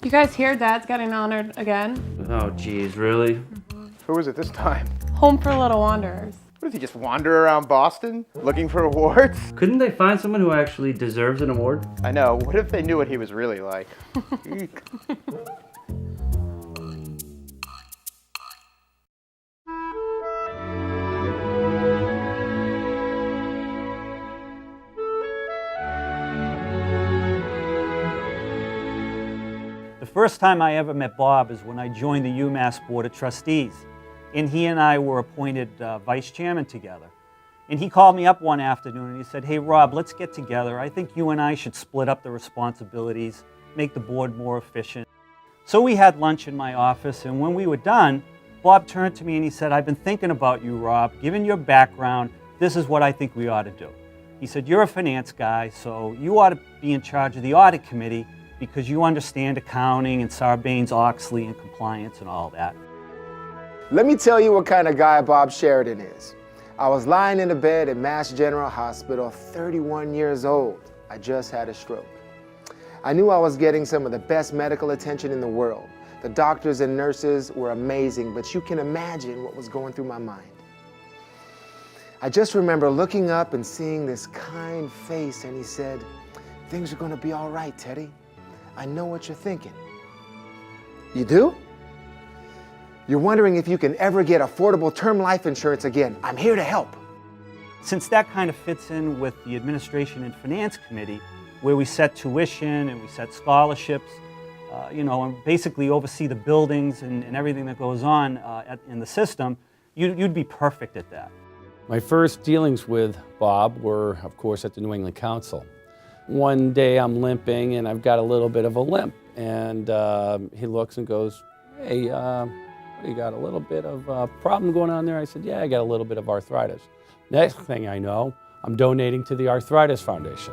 You guys hear Dad's getting honored again? Oh, geez, really? Who is it this time? Home for Little Wanderers. What, does he just wander around Boston looking for awards? Couldn't they find someone who actually deserves an award? I know. What if they knew what he was really like? The first time I ever met Bob is when I joined the UMass Board of Trustees, and he and I were appointed vice chairman together. And he called me up one afternoon and he said, "Hey Rob, let's get together. I think you and I should split up the responsibilities, make the board more efficient." So we had lunch in my office, and when we were done, Bob turned to me and he said, "I've been thinking about you, Rob. Given your background, this is what I think we ought to do." He said, "You're a finance guy, so you ought to be in charge of the audit committee because you understand accounting and Sarbanes-Oxley and compliance and all that." Let me tell you what kind of guy Bob Sheridan is. I was lying in a bed at Mass General Hospital, 31 years old. I just had a stroke. I knew I was getting some of the best medical attention in the world. The doctors and nurses were amazing, but you can imagine what was going through my mind. I just remember looking up and seeing this kind face, and he said, "Things are gonna be all right, Teddy. I know what you're thinking." You do? You're wondering if you can ever get affordable term life insurance again. I'm here to help. Since that kind of fits in with the Administration and Finance Committee, where we set tuition and we set scholarships, and basically oversee the buildings and everything that goes on in the system, you'd be perfect at that. My first dealings with Bob were, of course, at the New England Council. One day I'm limping and I've got a little bit of a limp, and he looks and goes, "Hey, you got a little bit of a problem going on there?" I said, "Yeah, I got a little bit of arthritis." Next thing I know, I'm donating to the Arthritis Foundation.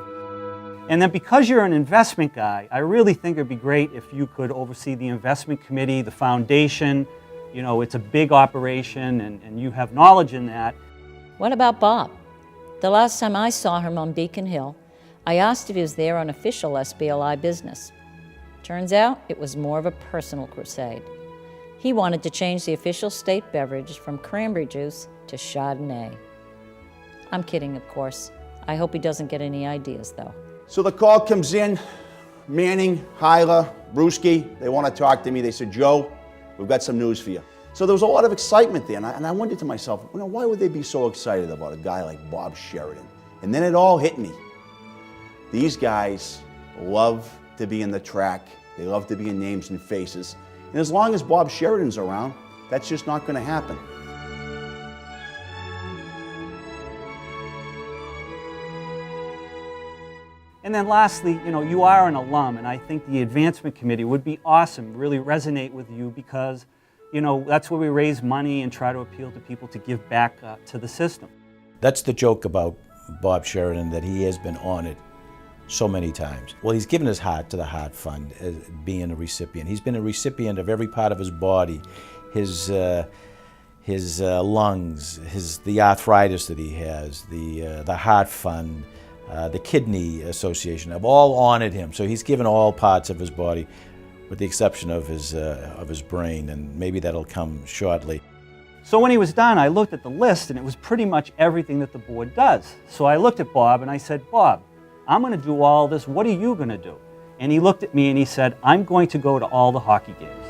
And then because you're an investment guy, I really think it'd be great if you could oversee the investment committee, the foundation. It's a big operation and you have knowledge in that. What about Bob? The last time I saw him on Beacon Hill, I asked if he was there on official SBLI business. Turns out it was more of a personal crusade. He wanted to change the official state beverage from cranberry juice to Chardonnay. I'm kidding, of course. I hope he doesn't get any ideas, though. So the call comes in, Manning, Hyla, Bruschi, they want to talk to me. They said, "Joe, we've got some news for you." So there was a lot of excitement there, and I wondered to myself, why would they be so excited about a guy like Bob Sheridan? And then it all hit me. These guys love to be in the track. They love to be in names and faces. And as long as Bob Sheridan's around, that's just not going to happen. And then lastly, you are an alum, and I think the advancement committee would be awesome, really resonate with you because, that's where we raise money and try to appeal to people to give back to the system. That's the joke about Bob Sheridan, that he has been honored so many times. Well, he's given his heart to the Heart Fund as being a recipient. He's been a recipient of every part of his body, his lungs, the arthritis that he has, the Heart Fund, the Kidney Association have all honored him. So he's given all parts of his body, with the exception of his brain, and maybe that'll come shortly. So when he was done, I looked at the list, and it was pretty much everything that the board does. So I looked at Bob and I said, "Bob, I'm going to do all this. What are you going to do?" And he looked at me and he said, "I'm going to go to all the hockey games."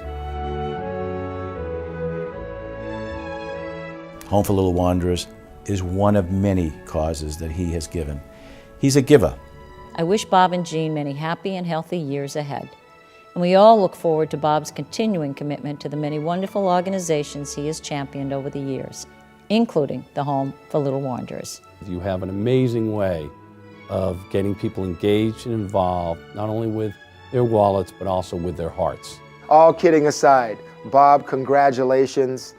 Home for Little Wanderers is one of many causes that he has given. He's a giver. I wish Bob and Jean many happy and healthy years ahead. And we all look forward to Bob's continuing commitment to the many wonderful organizations he has championed over the years, including the Home for Little Wanderers. You have an amazing way of getting people engaged and involved, not only with their wallets, but also with their hearts. All kidding aside, Bob, congratulations.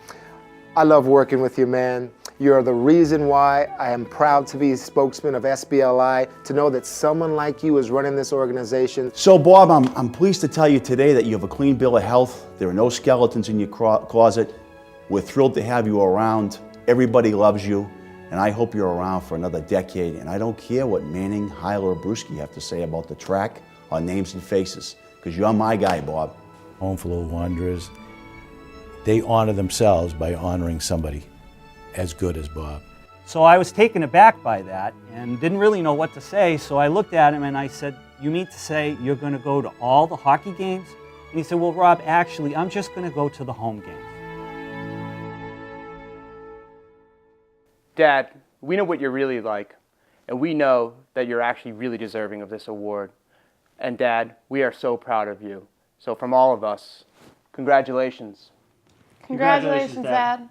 I love working with you, man. You're the reason why I am proud to be spokesman of SBLI, to know that someone like you is running this organization. So Bob, I'm pleased to tell you today that you have a clean bill of health. There are no skeletons in your closet. We're thrilled to have you around. Everybody loves you, and I hope you're around for another decade. And I don't care what Manning, Hyla, or Bruschi have to say about the track or names and faces, because you're my guy, Bob. Home for Little Wanderers, they honor themselves by honoring somebody as good as Bob. So I was taken aback by that and didn't really know what to say, so I looked at him and I said, "You mean to say you're going to go to all the hockey games?" And he said, "Well, Rob, actually, I'm just going to go to the home games." Dad, we know what you're really like, and we know that you're actually really deserving of this award. And Dad, we are so proud of you. So from all of us, congratulations. Congratulations, Dad.